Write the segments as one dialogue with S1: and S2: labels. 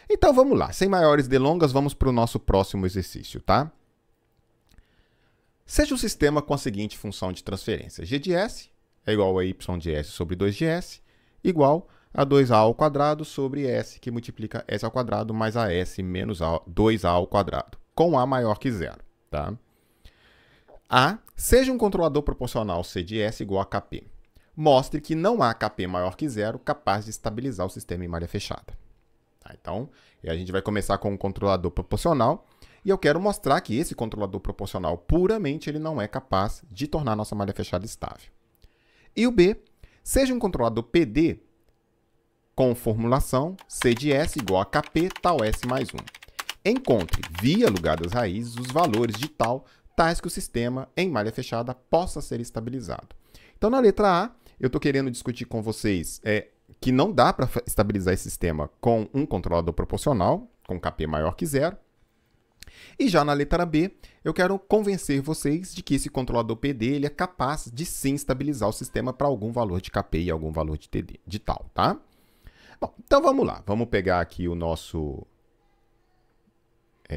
S1: Então vamos lá, sem maiores delongas, vamos para o nosso próximo exercício, tá? Seja um sistema com a seguinte função de transferência. G de S é igual a y de S sobre 2 de S, igual a 2a ao quadrado sobre S, que multiplica S ao quadrado mais a S menos 2a ao quadrado, com A maior que zero, tá? A, seja um controlador proporcional C de S igual a Kp. Mostre que não há Kp maior que zero capaz de estabilizar o sistema em malha fechada. Tá? Então, a gente vai começar com um controlador proporcional e eu quero mostrar que esse controlador proporcional puramente ele não é capaz de tornar a nossa malha fechada estável. E o B, seja um controlador PD com formulação C de S igual a Kp tal S mais 1. Encontre, via lugar das raízes, os valores de tal tais que o sistema em malha fechada possa ser estabilizado. Então, na letra A, eu estou querendo discutir com vocês que não dá para estabilizar esse sistema com um controlador proporcional, com Kp maior que zero. E já na letra B, eu quero convencer vocês de que esse controlador PD ele é capaz de sim estabilizar o sistema para algum valor de Kp e algum valor de TD, de tal, tá? Bom, então vamos lá. Vamos pegar aqui o nosso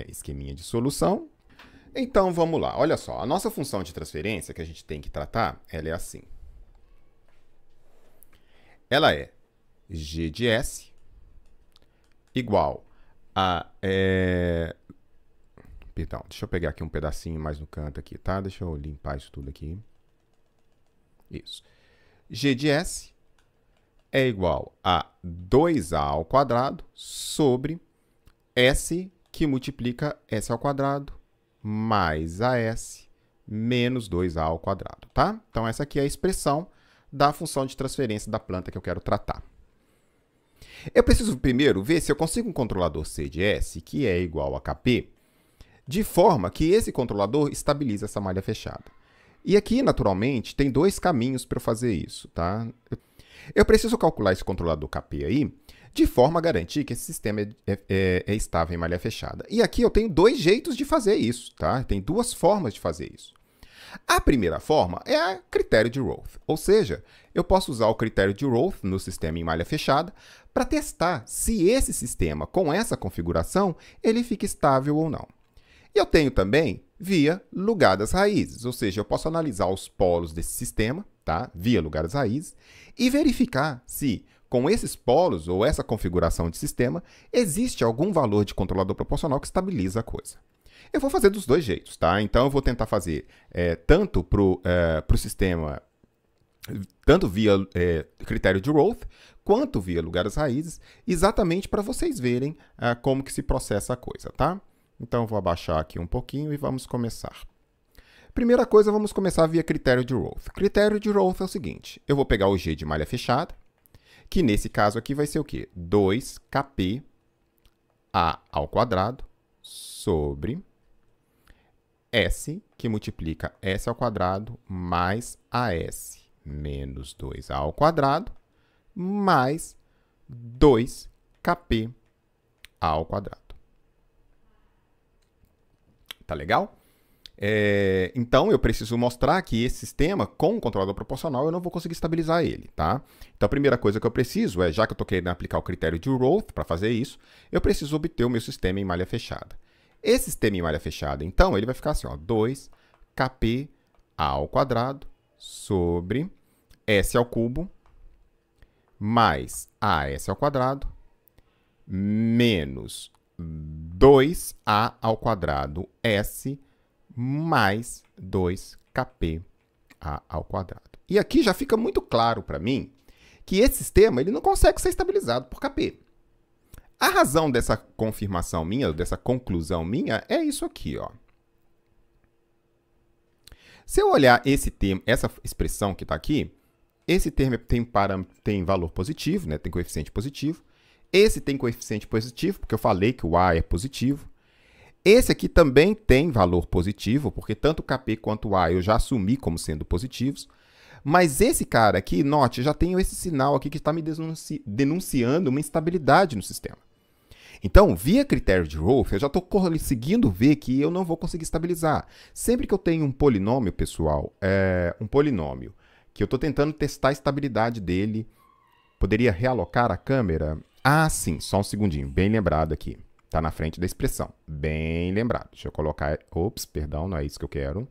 S1: esqueminha de solução. Então vamos lá. Olha só, a nossa função de transferência que a gente tem que tratar, ela é assim. Ela é G de S igual a... Perdão, deixa eu pegar aqui um pedacinho mais no canto aqui, tá? Deixa eu limpar isso tudo aqui. Isso. G de S é igual a 2a ao quadrado sobre S que multiplica S ao quadrado mais AS menos 2a ao quadrado, tá? Então, essa aqui é a expressão da função de transferência da planta que eu quero tratar. Eu preciso primeiro ver se eu consigo um controlador C de S que é igual a Kp, de forma que esse controlador estabilize essa malha fechada. E aqui, naturalmente, tem dois caminhos para eu fazer isso, tá? Eu preciso calcular esse controlador Kp aí, de forma a garantir que esse sistema é estável em malha fechada. E aqui eu tenho dois jeitos de fazer isso, tá? Tem duas formas de fazer isso. A primeira forma é a critério de Roth, ou seja, eu posso usar o critério de Roth no sistema em malha fechada para testar se esse sistema, com essa configuração, ele fica estável ou não. E eu tenho também via lugar das raízes, ou seja, eu posso analisar os polos desse sistema, tá? Via lugar das raízes, e verificar se, com esses polos ou essa configuração de sistema, existe algum valor de controlador proporcional que estabiliza a coisa. Eu vou fazer dos dois jeitos, tá? Então, eu vou tentar fazer tanto para o sistema, tanto via critério de Roth, quanto via lugar das raízes, exatamente para vocês verem como que se processa a coisa, tá? Então, eu vou abaixar aqui um pouquinho e vamos começar. Primeira coisa, vamos começar via critério de Roth. Critério de Roth é o seguinte, eu vou pegar o G de malha fechada, que nesse caso aqui vai ser o quê? 2Kp A ao quadrado sobre S, que multiplica S ao quadrado mais AS menos 2A ao quadrado mais 2Kp A ao quadrado. Tá legal? Então, eu preciso mostrar que esse sistema, com um controlador proporcional, eu não vou conseguir estabilizar ele, tá? Então, a primeira coisa que eu preciso já que eu estou querendo aplicar o critério de Roth para fazer isso, eu preciso obter o meu sistema em malha fechada. Esse sistema em malha fechada, então, ele vai ficar assim, ó, 2Kp A ao quadrado sobre S ao cubo mais AS ao quadrado menos 2A ao quadrado S mais 2Kp A ao quadrado. E aqui já fica muito claro para mim que esse sistema ele não consegue ser estabilizado por Kp. A razão dessa confirmação minha, dessa conclusão minha, é isso aqui, ó. Se eu olhar esse termo, essa expressão que está aqui, esse termo tem valor positivo, né? Tem coeficiente positivo. Esse tem coeficiente positivo, porque eu falei que o A é positivo. Esse aqui também tem valor positivo, porque tanto o Kp quanto o A eu já assumi como sendo positivos. Mas esse cara aqui, note, já tenho esse sinal aqui que está me denunciando uma instabilidade no sistema. Então, via critério de Roth, eu já estou conseguindo ver que eu não vou conseguir estabilizar. Sempre que eu tenho um polinômio, pessoal, um polinômio, que eu estou tentando testar a estabilidade dele, poderia realocar a câmera? Ah, sim, só um segundinho, bem lembrado aqui. Tá na frente da expressão, bem lembrado. Deixa eu colocar... Ops, perdão, não é isso que eu quero.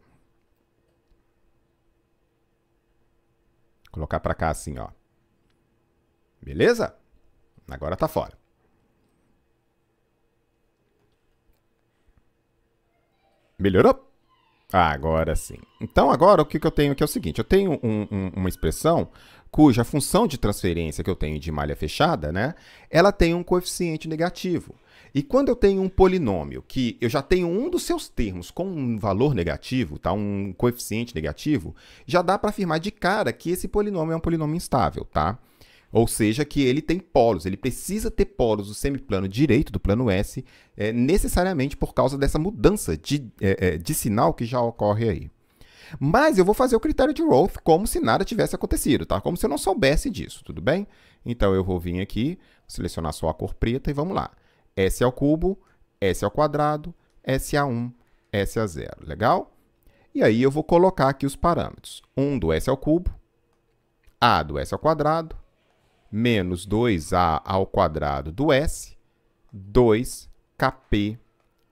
S1: Colocar para cá assim, ó. Beleza? Agora tá fora. Melhorou? Agora sim. Então, agora o que eu tenho aqui é o seguinte: eu tenho uma expressão cuja função de transferência que eu tenho de malha fechada, né, ela tem um coeficiente negativo. E quando eu tenho um polinômio que eu já tenho um dos seus termos com um valor negativo, tá, um coeficiente negativo, já dá para afirmar de cara que esse polinômio é um polinômio instável, tá? Ou seja, que ele tem polos, ele precisa ter polos do semiplano direito, do plano S, necessariamente por causa dessa mudança de sinal que já ocorre aí. Mas eu vou fazer o critério de Roth como se nada tivesse acontecido, tá? Como se eu não soubesse disso, tudo bem? Então eu vou vir aqui, selecionar só a cor preta e vamos lá. S ao cubo, S ao quadrado, S a 1, S a 0, legal? E aí eu vou colocar aqui os parâmetros. 1 do S ao cubo, A do S ao quadrado, menos 2A ao quadrado do S, 2KP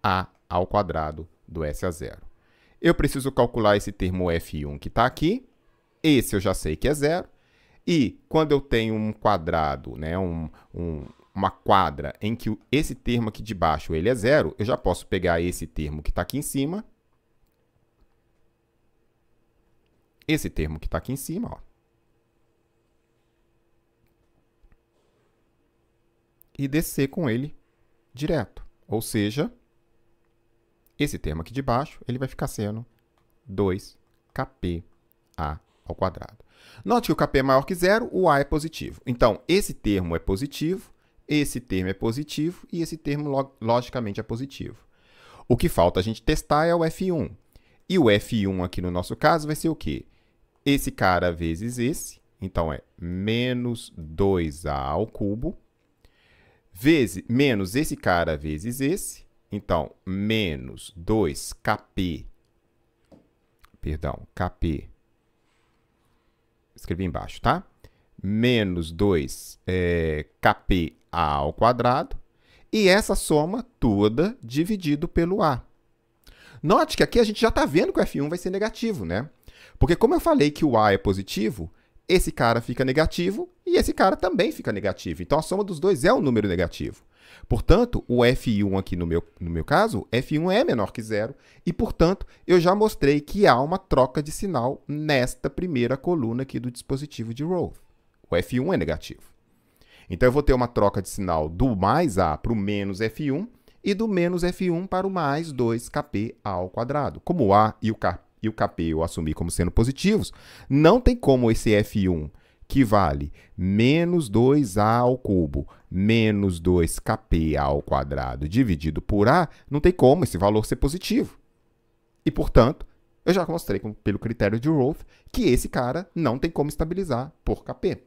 S1: A ao quadrado do S a 0. Eu preciso calcular esse termo F1 que está aqui. Esse eu já sei que é 0. E quando eu tenho um quadrado, né, uma quadra em que esse termo aqui de baixo ele é 0, eu já posso pegar esse termo que está aqui em cima. Esse termo que está aqui em cima, ó. E descer com ele direto. Ou seja, esse termo aqui de baixo ele vai ficar sendo 2kPa ao quadrado. Note que o kp é maior que 0, o a é positivo. Então, esse termo é positivo, esse termo é positivo e esse termo, logicamente, é positivo. O que falta a gente testar é o F1. E o F1 aqui no nosso caso vai ser o quê? Esse cara vezes esse, então é menos 2a ao cubo, menos esse cara vezes esse, então menos 2kp, perdão, kp, escrevi embaixo, tá? Menos 2kpa ao quadrado, e essa soma toda dividido pelo a. Note que aqui a gente já está vendo que o F1 vai ser negativo, né? Porque como eu falei que o a é positivo, esse cara fica negativo e esse cara também fica negativo. Então, a soma dos dois é um número negativo. Portanto, o F1 aqui no meu caso, F1 é menor que 0 e, portanto, eu já mostrei que há uma troca de sinal nesta primeira coluna aqui do dispositivo de Roth. O F1 é negativo. Então, eu vou ter uma troca de sinal do mais A para o menos F1 e do menos F1 para o mais 2kP ao quadrado. Como o A e o Kp eu assumi como sendo positivos, não tem como esse F1, que vale menos 2A ao cubo, menos 2kP ao quadrado dividido por A, não tem como esse valor ser positivo. E, portanto, eu já mostrei pelo critério de Roth que esse cara não tem como estabilizar por Kp.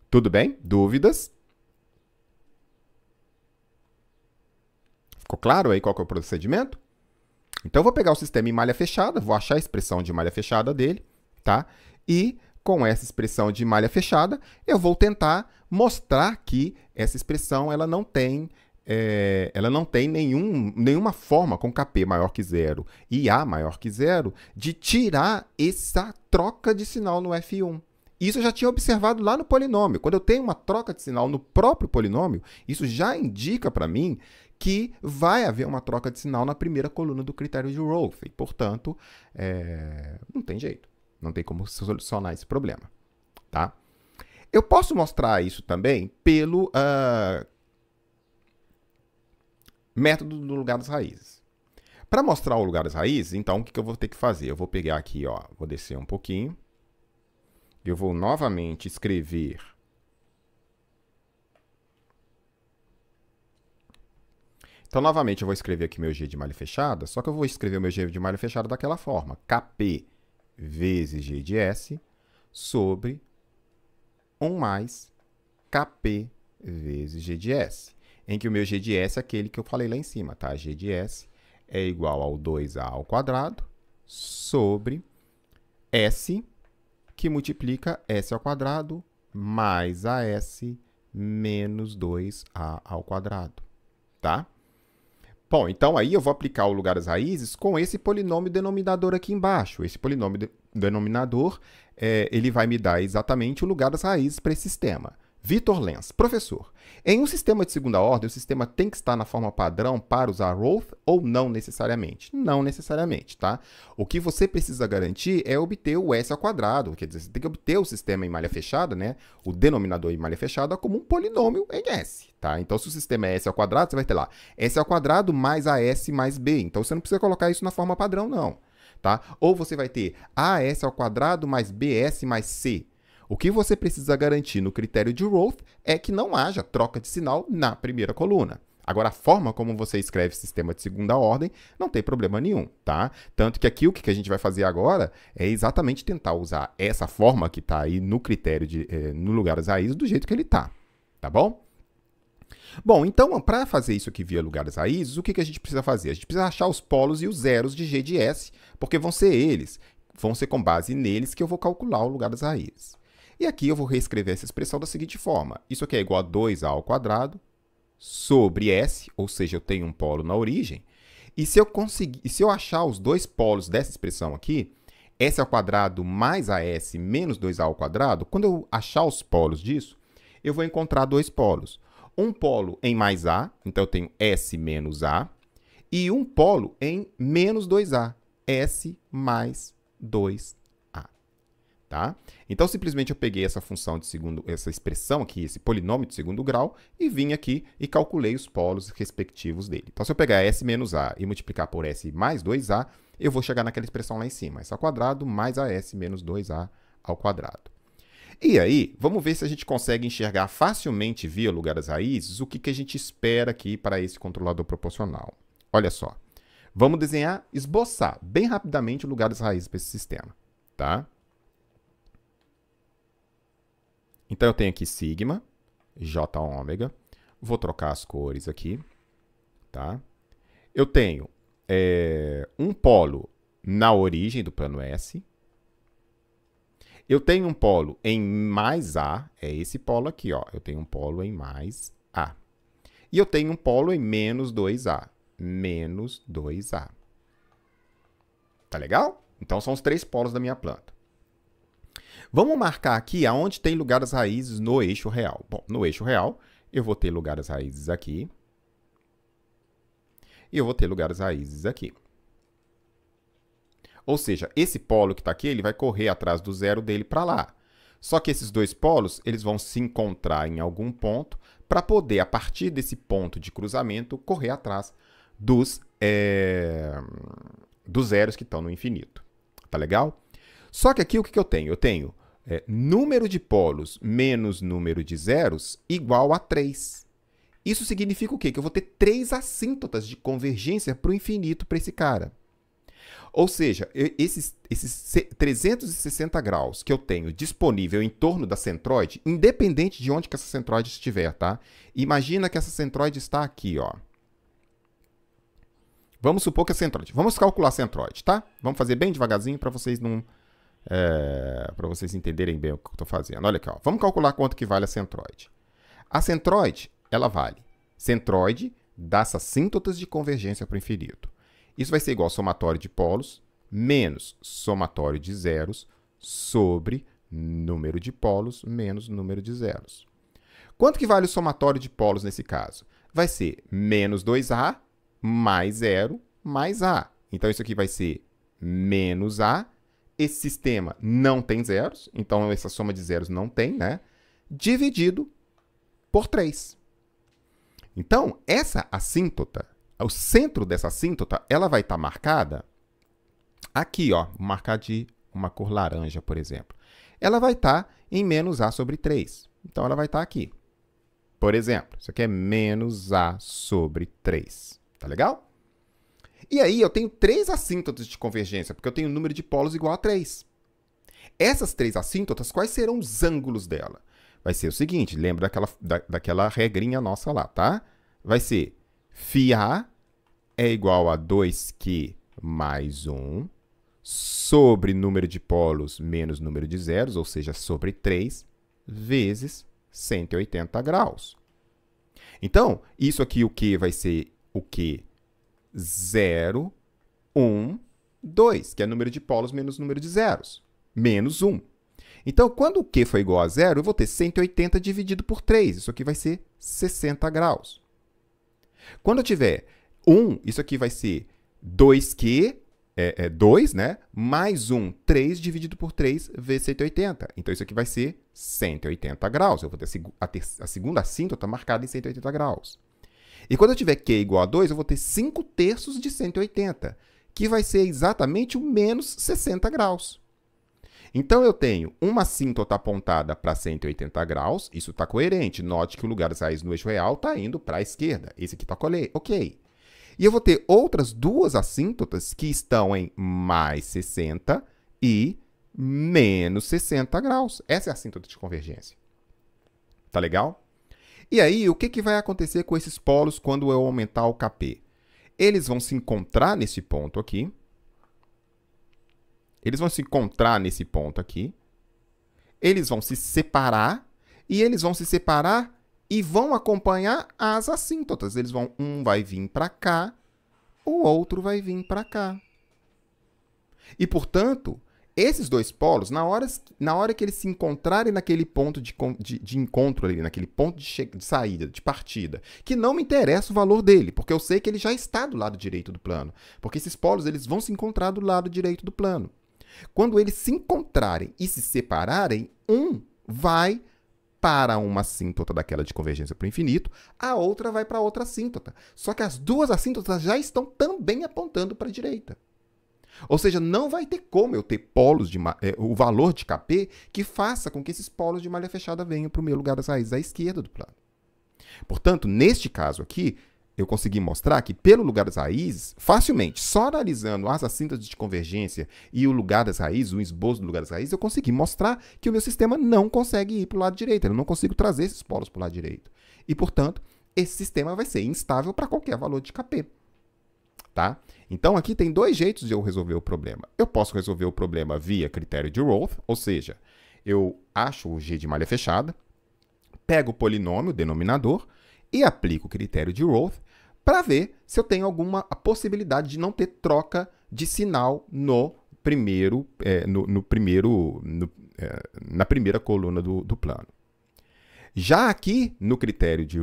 S1: Tudo bem? Dúvidas? Ficou claro aí qual que é o procedimento? Então, eu vou pegar o sistema em malha fechada, vou achar a expressão de malha fechada dele, tá? E, com essa expressão de malha fechada, eu vou tentar mostrar que essa expressão ela não tem nenhuma forma com Kp maior que 0 e A maior que 0 de tirar essa troca de sinal no F1. Isso eu já tinha observado lá no polinômio. Quando eu tenho uma troca de sinal no próprio polinômio, isso já indica para mim que vai haver uma troca de sinal na primeira coluna do critério de Roth. E, portanto, não tem jeito. Não tem como solucionar esse problema. Tá? Eu posso mostrar isso também pelo método do lugar das raízes. Para mostrar o lugar das raízes, então, o que eu vou ter que fazer? Eu vou pegar aqui, ó, vou descer um pouquinho. Eu vou novamente escrever Então, novamente, eu vou escrever aqui meu G de malha fechada, só que eu vou escrever o meu G de malha fechada daquela forma. Kp vezes G de S sobre 1 mais Kp vezes G de S. Em que o meu G de S é aquele que eu falei lá em cima, tá? G de S é igual ao 2A ao quadrado sobre S, que multiplica S ao quadrado mais AS menos 2A ao quadrado, tá? Bom, então aí eu vou aplicar o lugar das raízes com esse polinômio denominador aqui embaixo. Esse polinômio denominador, ele vai me dar exatamente o lugar das raízes para esse sistema. Vitor Lenz, professor, em um sistema de segunda ordem, o sistema tem que estar na forma padrão para usar Roth ou não necessariamente? Não necessariamente, tá? O que você precisa garantir é obter o S ao quadrado, quer dizer, você tem que obter o sistema em malha fechada, né? O denominador em malha fechada como um polinômio em S, tá? Então, se o sistema é S ao quadrado, você vai ter lá S ao quadrado mais AS mais B. Então, você não precisa colocar isso na forma padrão, não, tá? Ou você vai ter AS ao quadrado mais BS mais C. O que você precisa garantir no critério de Roth é que não haja troca de sinal na primeira coluna. Agora, a forma como você escreve sistema de segunda ordem não tem problema nenhum, tá? Tanto que aqui o que a gente vai fazer agora é exatamente tentar usar essa forma que está aí no critério, no lugar das raízes, do jeito que ele está, tá bom? Bom, então, para fazer isso aqui via lugar das raízes, o que a gente precisa fazer? A gente precisa achar os polos e os zeros de G de S, porque vão ser com base neles que eu vou calcular o lugar das raízes. E aqui eu vou reescrever essa expressão da seguinte forma. Isso aqui é igual a 2A ao quadrado sobre S, ou seja, eu tenho um polo na origem. E se eu achar os dois polos dessa expressão aqui, S ao quadrado mais AS menos 2A ao quadrado, quando eu achar os polos disso, eu vou encontrar dois polos. Um polo em mais A, então eu tenho S menos A, e um polo em menos 2A, S mais 2A. Tá? Então, simplesmente eu peguei essa função de essa expressão aqui, esse polinômio de segundo grau, e vim aqui e calculei os polos respectivos dele. Então, se eu pegar S menos A e multiplicar por S mais 2A, eu vou chegar naquela expressão lá em cima, S ao quadrado mais AS menos 2A ao quadrado. E aí, vamos ver se a gente consegue enxergar facilmente via lugar das raízes o que a gente espera aqui para esse controlador proporcional. Olha só, vamos desenhar, esboçar bem rapidamente o lugar das raízes para esse sistema, tá? Então, eu tenho aqui sigma, j ômega. Vou trocar as cores aqui, tá? Eu tenho um polo na origem do plano S. Eu tenho um polo em mais A, é esse polo aqui, ó. Eu tenho um polo em mais A. E eu tenho um polo em menos 2A. Menos 2A. Tá legal? Então, são os três polos da minha planta. Vamos marcar aqui aonde tem lugar das raízes no eixo real. Bom, no eixo real, eu vou ter lugar das raízes aqui. E eu vou ter lugar das raízes aqui. Ou seja, esse polo que está aqui, ele vai correr atrás do zero dele para lá. Só que esses dois polos, eles vão se encontrar em algum ponto para poder, a partir desse ponto de cruzamento, correr atrás dos zeros que estão no infinito. Tá legal? Só que aqui o que eu tenho? Eu tenho número de polos menos número de zeros igual a 3. Isso significa o quê? Que eu vou ter 3 assíntotas de convergência para o infinito para esse cara. Ou seja, esses 360 graus que eu tenho disponível em torno da centroide, independente de onde que essa centroide estiver, tá? Imagina que essa centroide está aqui, ó. Vamos supor que a centroide... Vamos calcular a centroide, tá? Vamos fazer bem devagarzinho para vocês não... para vocês entenderem bem o que eu estou fazendo. Olha aqui, ó. Vamos calcular quanto que vale a centroide. A centroide, ela vale centroide das assíntotas de convergência para o infinito. Isso vai ser igual ao somatório de polos menos somatório de zeros sobre número de polos menos número de zeros. Quanto que vale o somatório de polos nesse caso? Vai ser menos 2A mais 0 mais A. Então, isso aqui vai ser menos A. Esse sistema não tem zeros, então essa soma de zeros não tem, né? Dividido por 3. Então, essa assíntota, o centro dessa assíntota, ela vai estar marcada aqui, ó. Vou marcar de uma cor laranja, por exemplo. Ela vai estar em menos A sobre 3. Então, ela vai estar aqui. Por exemplo, isso aqui é menos A sobre 3. Tá legal? E aí, eu tenho 3 assíntotas de convergência, porque eu tenho um número de polos igual a 3. Essas 3 assíntotas, quais serão os ângulos dela? Vai ser o seguinte, lembra daquela regrinha nossa lá, tá? Vai ser φA é igual a 2Q mais 1 sobre número de polos menos número de zeros, ou seja, sobre 3, vezes 180 graus. Então, isso aqui, o Q vai ser o Q 0, 1, 2, que é número de polos menos número de zeros, menos 1. Então, quando o Q for igual a 0, eu vou ter 180 dividido por 3. Isso aqui vai ser 60 graus. Quando eu tiver 1, isso aqui vai ser 2Q, 2, né? Mais 1, 3 dividido por 3 vezes 180. Então, isso aqui vai ser 180 graus. Eu vou ter a segunda assíntota marcada em 180 graus. E quando eu tiver Q igual a 2, eu vou ter 5 terços de 180, que vai ser exatamente o menos 60 graus. Então, eu tenho uma assíntota apontada para 180 graus. Isso está coerente. Note que o lugar das raízes no eixo real está indo para a esquerda. Esse aqui está ok. E eu vou ter outras duas assíntotas que estão em mais 60 e menos 60 graus. Essa é a assíntota de convergência. Tá legal? E aí, o que vai acontecer com esses polos quando eu aumentar o Kp? Eles vão se encontrar nesse ponto aqui. Eles vão se encontrar nesse ponto aqui. Eles vão se separar. E eles vão se separar e vão acompanhar as assíntotas. Um vai vir para cá, o outro vai vir para cá. E, portanto, esses dois polos, na hora que eles se encontrarem naquele ponto de encontro ali, naquele ponto de saída, de partida, que não me interessa o valor dele, porque eu sei que ele já está do lado direito do plano. Porque esses polos eles vão se encontrar do lado direito do plano. Quando eles se encontrarem e se separarem, um vai para uma assíntota daquela de convergência para o infinito, a outra vai para outra assíntota. Só que as duas assíntotas já estão também apontando para a direita. Ou seja, não vai ter como eu ter polos o valor de Kp que faça com que esses polos de malha fechada venham para o meu lugar das raízes à esquerda do plano. Portanto, neste caso aqui, eu consegui mostrar que pelo lugar das raízes, facilmente, só analisando as assíntotas de convergência e o lugar das raízes, o esboço do lugar das raízes, eu consegui mostrar que o meu sistema não consegue ir para o lado direito. Eu não consigo trazer esses polos para o lado direito. E, portanto, esse sistema vai ser instável para qualquer valor de Kp. Tá? Então, aqui tem dois jeitos de eu resolver o problema. Eu posso resolver o problema via critério de Roth, ou seja, eu acho o G de malha fechada, pego o polinômio, o denominador, e aplico o critério de Roth para ver se eu tenho alguma possibilidade de não ter troca de sinal na primeira coluna do plano. Já aqui, no critério de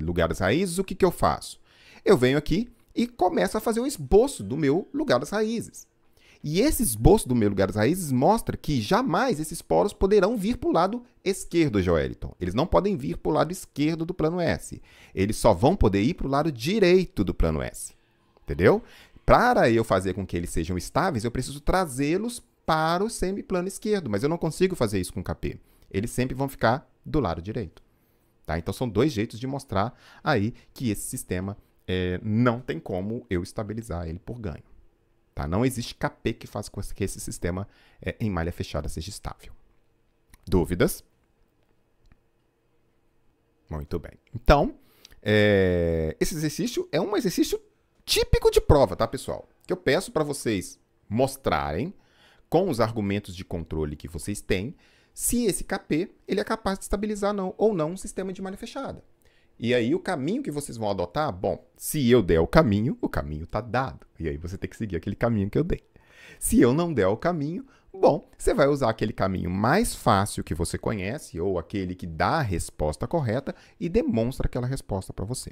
S1: lugar das raízes, o que eu faço? Eu venho aqui e começo a fazer um esboço do meu lugar das raízes. E esse esboço do meu lugar das raízes mostra que jamais esses polos poderão vir para o lado esquerdo, Joeliton. Eles não podem vir para o lado esquerdo do plano S. Eles só vão poder ir para o lado direito do plano S. Entendeu? Para eu fazer com que eles sejam estáveis, eu preciso trazê-los para o semiplano esquerdo. Mas eu não consigo fazer isso com Kp. Eles sempre vão ficar do lado direito. Tá? Então, são dois jeitos de mostrar aí que esse sistema não tem como eu estabilizar ele por ganho. Tá? Não existe Kp que faça com que esse sistema em malha fechada seja estável. Dúvidas? Muito bem. Então, esse exercício é um exercício típico de prova, tá, pessoal? Que eu peço para vocês mostrarem, com os argumentos de controle que vocês têm, se esse Kp ele é capaz de estabilizar ou não um sistema de malha fechada. E aí, o caminho que vocês vão adotar, bom, se eu der o caminho está dado. E aí, você tem que seguir aquele caminho que eu dei. Se eu não der o caminho, bom, você vai usar aquele caminho mais fácil que você conhece, ou aquele que dá a resposta correta e demonstra aquela resposta para você.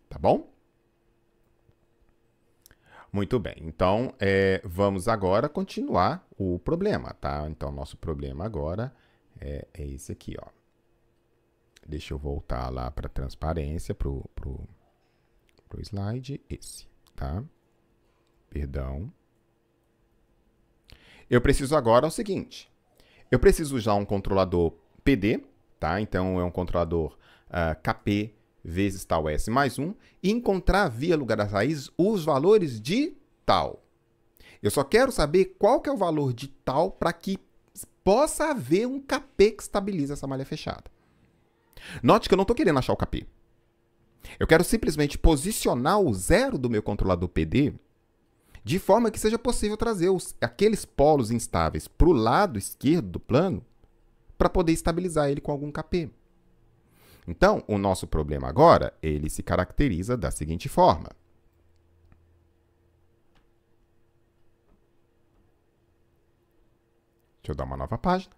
S1: Tá bom? Muito bem. Então, vamos agora continuar o problema, tá? Então, nosso problema agora é esse aqui, ó. Deixa eu voltar lá para a transparência, pro slide, esse, tá? Perdão. Eu preciso agora o seguinte. Eu preciso usar um controlador PD, tá? Então, é um controlador Kp vezes tal S mais 1 e encontrar via lugar das raízes os valores de tal. Eu só quero saber qual que é o valor de tal para que possa haver um Kp que estabilize essa malha fechada. Note que eu não estou querendo achar o Kp. Eu quero simplesmente posicionar o zero do meu controlador PD de forma que seja possível trazer aqueles polos instáveis para o lado esquerdo do plano para poder estabilizar ele com algum Kp. Então, o nosso problema agora, ele se caracteriza da seguinte forma. Deixa eu dar uma nova página.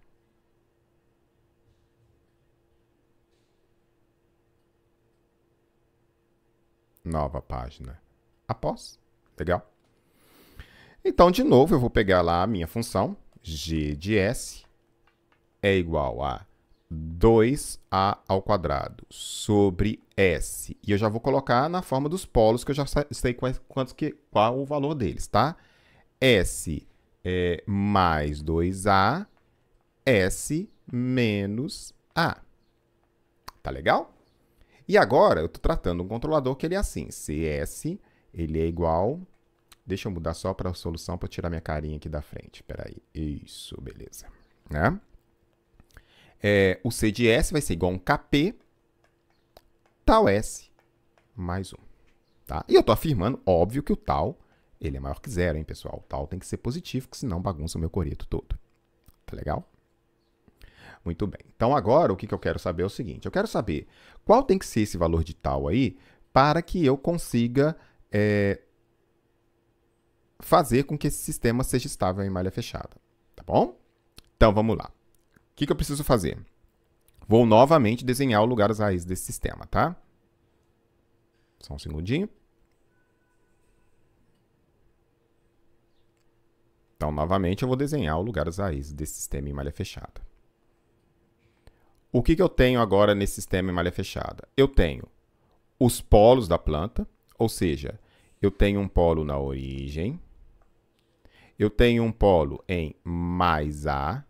S1: Nova página após. Legal? Então, de novo, eu vou pegar lá a minha função, g de s é igual a 2a ao quadrado sobre s. E eu já vou colocar na forma dos polos, que eu já sei qual o valor deles, tá? S é mais 2a, s menos a. Tá legal? E agora, eu estou tratando um controlador que ele é assim. CS, ele é igual... Deixa eu mudar só para a solução para tirar minha carinha aqui da frente. Espera aí. Isso, beleza. Né? O C de S vai ser igual a um KP tal S mais 1. Tá? E eu estou afirmando, óbvio, que o tal ele é maior que zero, hein, pessoal? O tal tem que ser positivo, porque senão bagunça o meu coreto todo. Tá legal? Muito bem. Então, agora, o que eu quero saber é o seguinte. Eu quero saber qual tem que ser esse valor de tal aí para que eu consiga fazer com que esse sistema seja estável em malha fechada. Tá bom? Então, vamos lá. O que eu preciso fazer? Vou novamente desenhar o lugar das raízes desse sistema, tá? Só um segundinho. Então, novamente, eu vou desenhar o lugar das raízes desse sistema em malha fechada. O que eu tenho agora nesse sistema em malha fechada? Eu tenho os polos da planta, ou seja, eu tenho um polo na origem, eu tenho um polo em mais A,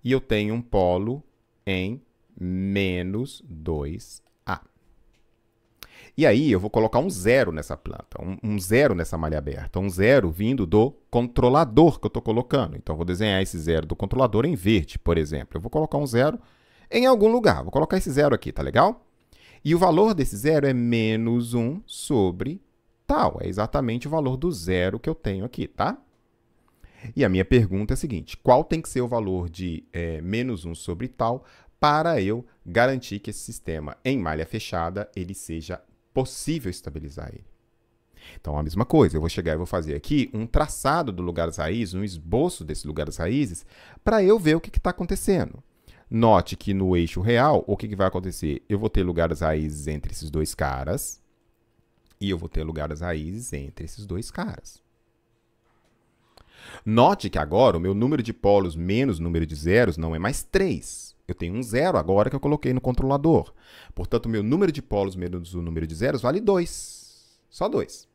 S1: e eu tenho um polo em menos 2A. E aí eu vou colocar um zero nessa planta, um zero nessa malha aberta, um zero vindo do controlador que eu estou colocando. Então, eu vou desenhar esse zero do controlador em verde, por exemplo. Eu vou colocar um zero em algum lugar. Vou colocar esse zero aqui, tá legal? E o valor desse zero é menos 1 sobre tal. É exatamente o valor do zero que eu tenho aqui, tá? E a minha pergunta é a seguinte: qual tem que ser o valor de menos 1 sobre tal para eu garantir que esse sistema em malha fechada ele seja possível estabilizar ele? Então, a mesma coisa. Eu vou chegar e vou fazer aqui um traçado do lugar das raízes, um esboço desse lugar das raízes, para eu ver o que está acontecendo. Note que no eixo real, o que vai acontecer? Eu vou ter lugar das raízes entre esses dois caras e eu vou ter lugar das raízes entre esses dois caras. Note que agora o meu número de polos menos o número de zeros não é mais 3. Eu tenho um zero agora que eu coloquei no controlador. Portanto, o meu número de polos menos o número de zeros vale 2. Só 2.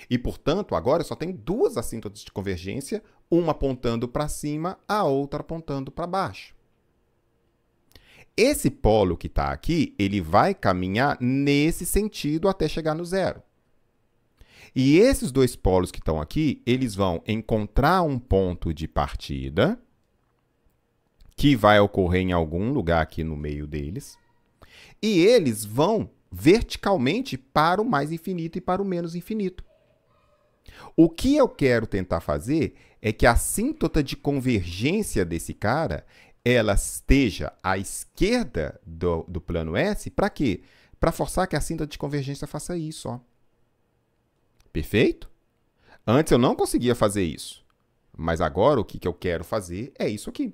S1: E, portanto, agora eu só tenho duas assíntotas de convergência, uma apontando para cima, a outra apontando para baixo. Esse polo que está aqui, ele vai caminhar nesse sentido até chegar no zero. E esses dois polos que estão aqui, eles vão encontrar um ponto de partida, que vai ocorrer em algum lugar aqui no meio deles, e eles vão verticalmente para o mais infinito e para o menos infinito. O que eu quero tentar fazer é que a assíntota de convergência desse cara ela esteja à esquerda do plano S, para quê? Para forçar que a assíntota de convergência faça isso, ó. Perfeito? Antes eu não conseguia fazer isso, mas agora o que eu quero fazer é isso aqui.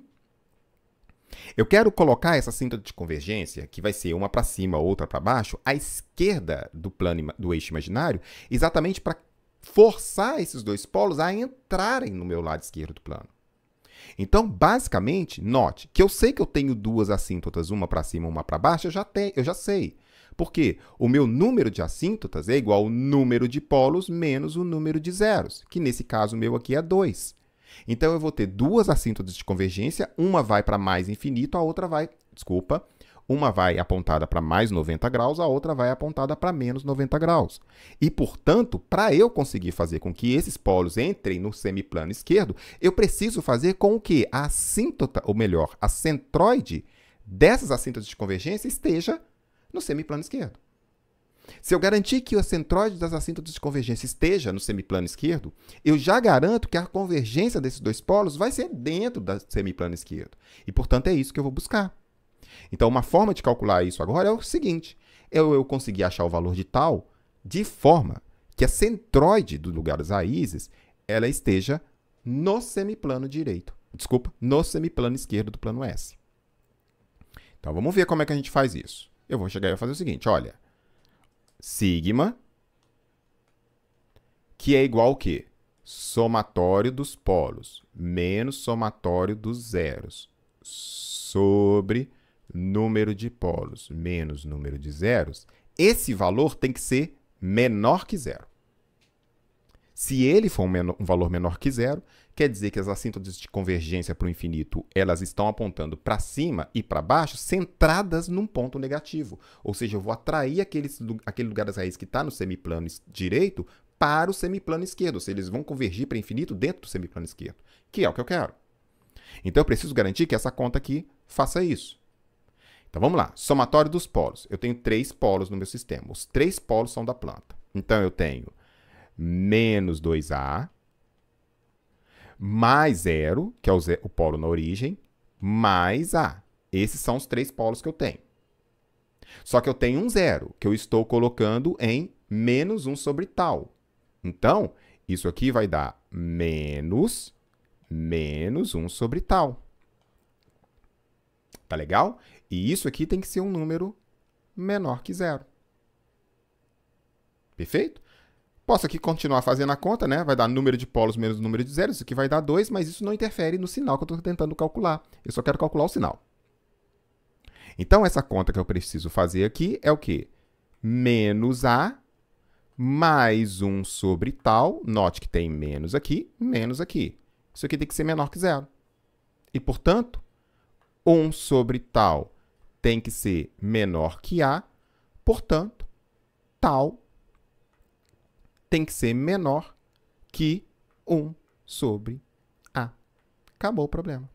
S1: Eu quero colocar essa assíntota de convergência, que vai ser uma para cima, outra para baixo, à esquerda do plano do eixo imaginário, exatamente para forçar esses dois polos a entrarem no meu lado esquerdo do plano. Então, basicamente, note que eu sei que eu tenho duas assíntotas, uma para cima e uma para baixo, eu já sei. Porque o meu número de assíntotas é igual ao número de polos menos o número de zeros, que nesse caso meu aqui é 2. Então, eu vou ter duas assíntotas de convergência, uma vai para mais infinito, a outra vai, uma vai apontada para mais 90 graus, a outra vai apontada para menos 90 graus. E, portanto, para eu conseguir fazer com que esses polos entrem no semiplano esquerdo, eu preciso fazer com que a assíntota, ou melhor, a centroide dessas assíntotas de convergência esteja no semiplano esquerdo. Se eu garantir que a centroide das assíntotas de convergência esteja no semiplano esquerdo, eu já garanto que a convergência desses dois polos vai ser dentro do semiplano esquerdo. E, portanto, é isso que eu vou buscar. Então, uma forma de calcular isso agora é o seguinte, eu conseguir achar o valor de tal de forma que a centroide do lugar das raízes ela esteja no semiplano direito. Desculpa, no semiplano esquerdo do plano S. Então, vamos ver como é que a gente faz isso. Eu vou chegar e fazer o seguinte, olha. Sigma, que é igual ao quê? Somatório dos polos menos somatório dos zeros sobre número de polos menos número de zeros. Esse valor tem que ser menor que zero. Se ele for um valor menor que zero, quer dizer que as assíntotas de convergência para o infinito elas estão apontando para cima e para baixo, centradas num ponto negativo. Ou seja, eu vou atrair aquele lugar das raízes que está no semiplano direito para o semiplano esquerdo. Ou seja, eles vão convergir para o infinito dentro do semiplano esquerdo, que é o que eu quero. Então, eu preciso garantir que essa conta aqui faça isso. Então, vamos lá. Somatório dos polos. Eu tenho 3 polos no meu sistema. Os 3 polos são da planta. Então, eu tenho menos 2A, mais 0, que é o polo na origem, mais A. Esses são os 3 polos que eu tenho. Só que eu tenho um 0, que eu estou colocando em menos 1 sobre tal. Então, isso aqui vai dar menos 1 sobre tal. Tá legal? E isso aqui tem que ser um número menor que 0. Perfeito? Posso aqui continuar fazendo a conta, né? Vai dar número de polos menos número de zeros. Isso aqui vai dar 2, mas isso não interfere no sinal que eu estou tentando calcular. Eu só quero calcular o sinal. Então, essa conta que eu preciso fazer aqui é o quê? Menos A mais 1 sobre tal. Note que tem menos aqui, menos aqui. Isso aqui tem que ser menor que zero. E, portanto, 1 sobre tal tem que ser menor que A. Portanto, tal tem que ser menor que 1 sobre A. Acabou o problema.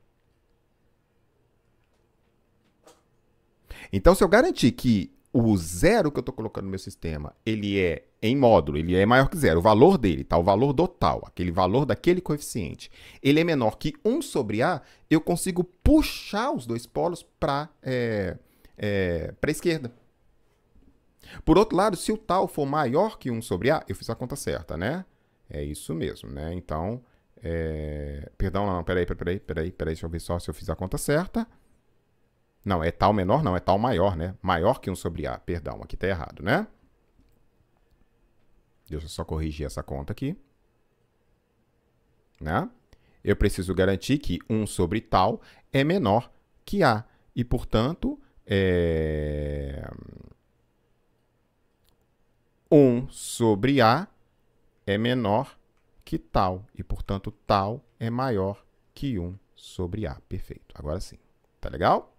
S1: Então, se eu garantir que o zero que eu estou colocando no meu sistema, ele é em módulo, ele é maior que zero, o valor dele, tá? O valor do tal, aquele valor daquele coeficiente, ele é menor que 1 sobre A, eu consigo puxar os dois polos para a esquerda. Por outro lado, se o tal for maior que 1 sobre A, eu fiz a conta certa, né? É isso mesmo, né? Então, perdão, não, peraí, deixa eu ver só se eu fiz a conta certa. Não, é tal menor, não, é tal maior, né? Maior que 1 sobre A, perdão, aqui tá errado, né? Deixa eu só corrigir essa conta aqui. Né? Eu preciso garantir que 1 sobre tal é menor que A. E, portanto, 1 sobre A é menor que tal. E, portanto, tal é maior que 1 sobre A. Perfeito. Agora sim. Tá legal?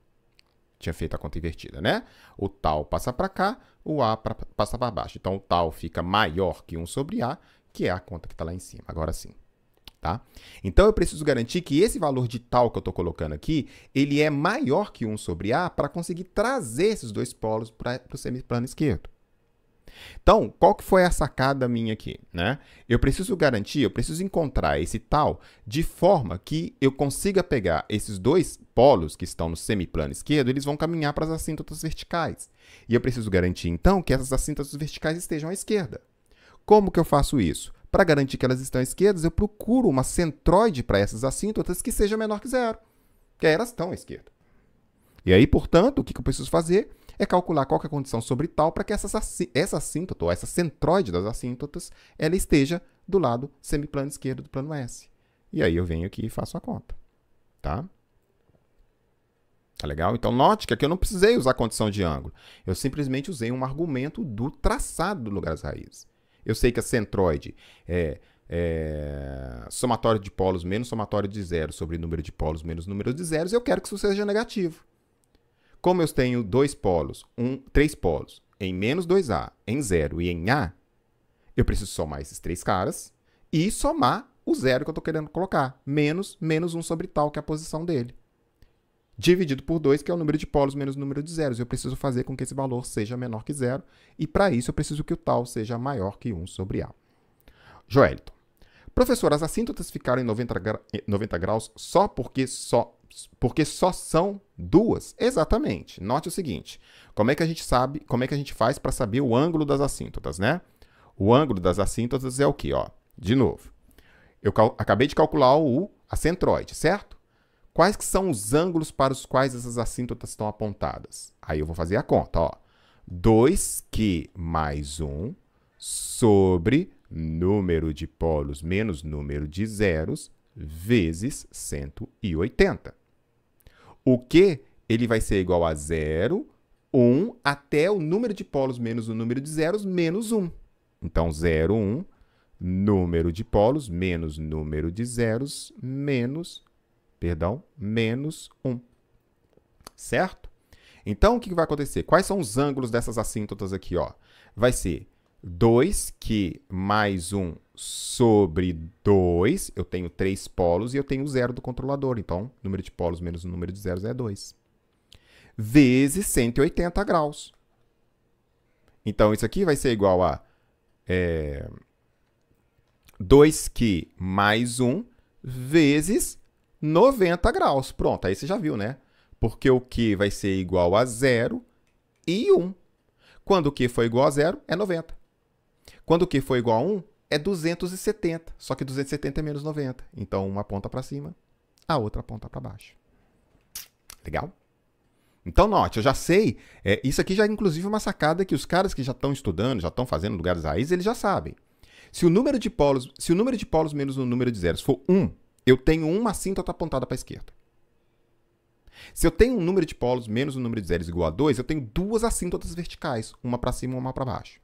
S1: Tinha feito a conta invertida, né? O tal passa para cá, o A passa para baixo. Então, o tal fica maior que 1 sobre A, que é a conta que está lá em cima. Agora sim. Tá? Então, eu preciso garantir que esse valor de tal que eu estou colocando aqui, ele é maior que 1 sobre A para conseguir trazer esses dois polos para o semiplano esquerdo. Então, qual que foi a sacada minha aqui, né? Eu preciso encontrar esse tal de forma que eu consiga pegar esses dois polos que estão no semiplano esquerdo, eles vão caminhar para as assíntotas verticais. E eu preciso garantir, então, que essas assíntotas verticais estejam à esquerda. Como que eu faço isso? Para garantir que elas estão à esquerda, eu procuro uma centroide para essas assíntotas que seja menor que zero, que aí elas estão à esquerda. E aí, portanto, o que eu preciso fazer é calcular qual que é a condição sobre tal para que essa assíntota, ou essa centroide das assíntotas, ela esteja do lado semiplano esquerdo do plano S. E aí eu venho aqui e faço a conta. Tá? Tá legal? Então, note que aqui eu não precisei usar condição de ângulo. Eu simplesmente usei um argumento do traçado do lugar das raízes. Eu sei que a centroide é somatório de polos menos somatório de zeros sobre número de polos menos número de zeros, eu quero que isso seja negativo. Como eu tenho três polos em menos 2A, em 0 e em A, eu preciso somar esses três caras e somar o zero que eu estou querendo colocar, menos 1 sobre tal, que é a posição dele. Dividido por 2, que é o número de polos menos o número de zeros. Eu preciso fazer com que esse valor seja menor que zero, e para isso eu preciso que o tal seja maior que 1 sobre A. Joelito. Professor, as assíntotas ficaram em 90 graus só porque só Porque só são duas? Exatamente. Note o seguinte, como é que a gente sabe, como é que a gente faz para saber o ângulo das assíntotas, né? O ângulo das assíntotas é o quê? Ó, de novo, eu acabei de calcular a centroide, certo? Quais que são os ângulos para os quais essas assíntotas estão apontadas? Aí eu vou fazer a conta, ó. 2Q mais 1 sobre número de polos menos número de zeros vezes 180. O Q, ele vai ser igual a 0, 1, até o número de polos menos o número de zeros, menos 1. Então, 0, 1, número de polos menos número de zeros, menos 1. Certo? Então, o que vai acontecer? Quais são os ângulos dessas assíntotas aqui, ó? Vai ser 2Q mais 1 sobre 2. Eu tenho 3 polos e eu tenho 0 do controlador. Então, número de polos menos o número de zeros é 2. Vezes 180 graus. Então, isso aqui vai ser igual a 2Q mais 1 vezes 90 graus. Pronto, aí você já viu, né? Porque o Q vai ser igual a 0 e 1. Quando o Q for igual a 0, é 90. Quando o Q for igual a 1, é 270. Só que 270 é menos 90. Então, uma aponta para cima, a outra aponta para baixo. Legal? Então, note, eu já sei. Isso aqui já é, inclusive, uma sacada que os caras que já estão estudando, já estão fazendo lugares raízes, eles já sabem. Se o número de polos menos o número de zeros for 1, eu tenho uma assíntota apontada para a esquerda. Se eu tenho um número de polos menos o número de zeros igual a 2, eu tenho duas assíntotas verticais, uma para cima e uma para baixo.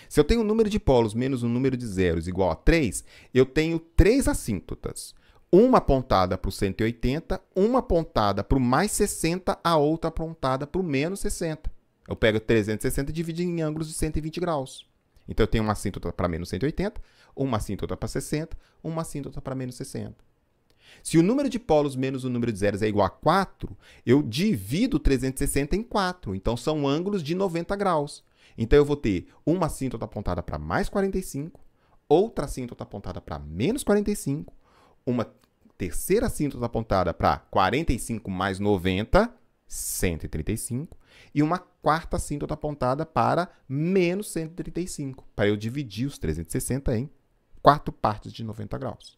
S1: Se eu tenho um número de polos menos um número de zeros igual a 3, eu tenho 3 assíntotas. Uma apontada para o 180, uma apontada para o mais 60, a outra apontada para o menos 60. Eu pego 360 e divido em ângulos de 120 graus. Então, eu tenho uma assíntota para menos 180, uma assíntota para 60, uma assíntota para menos 60. Se o número de polos menos o número de zeros é igual a 4, eu divido 360 em 4. Então, são ângulos de 90 graus. Então, eu vou ter uma assíntota apontada para mais 45, outra assíntota apontada para menos 45, uma terceira assíntota apontada para 45 mais 90, 135, e uma quarta assíntota apontada para menos 135, para eu dividir os 360 em 4 partes de 90 graus.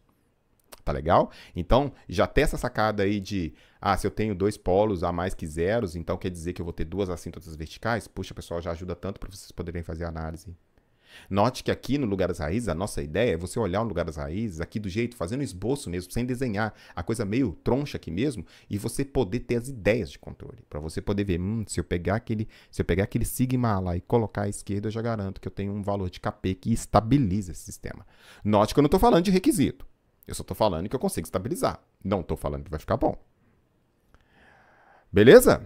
S1: Tá legal? Então, já tem essa sacada aí de, se eu tenho 2 polos a mais que zeros, então quer dizer que eu vou ter 2 assíntotas verticais? Puxa, pessoal, já ajuda tanto para vocês poderem fazer a análise. Note que aqui no Lugar das Raízes, a nossa ideia é você olhar o Lugar das Raízes, aqui do jeito, fazendo um esboço mesmo, sem desenhar, a coisa meio troncha aqui mesmo, e você poder ter as ideias de controle. Para você poder ver, se eu pegar aquele sigma lá e colocar à esquerda, eu já garanto que eu tenho um valor de KP que estabiliza esse sistema. Note que eu não estou falando de requisito. Eu só estou falando que eu consigo estabilizar. Não estou falando que vai ficar bom. Beleza?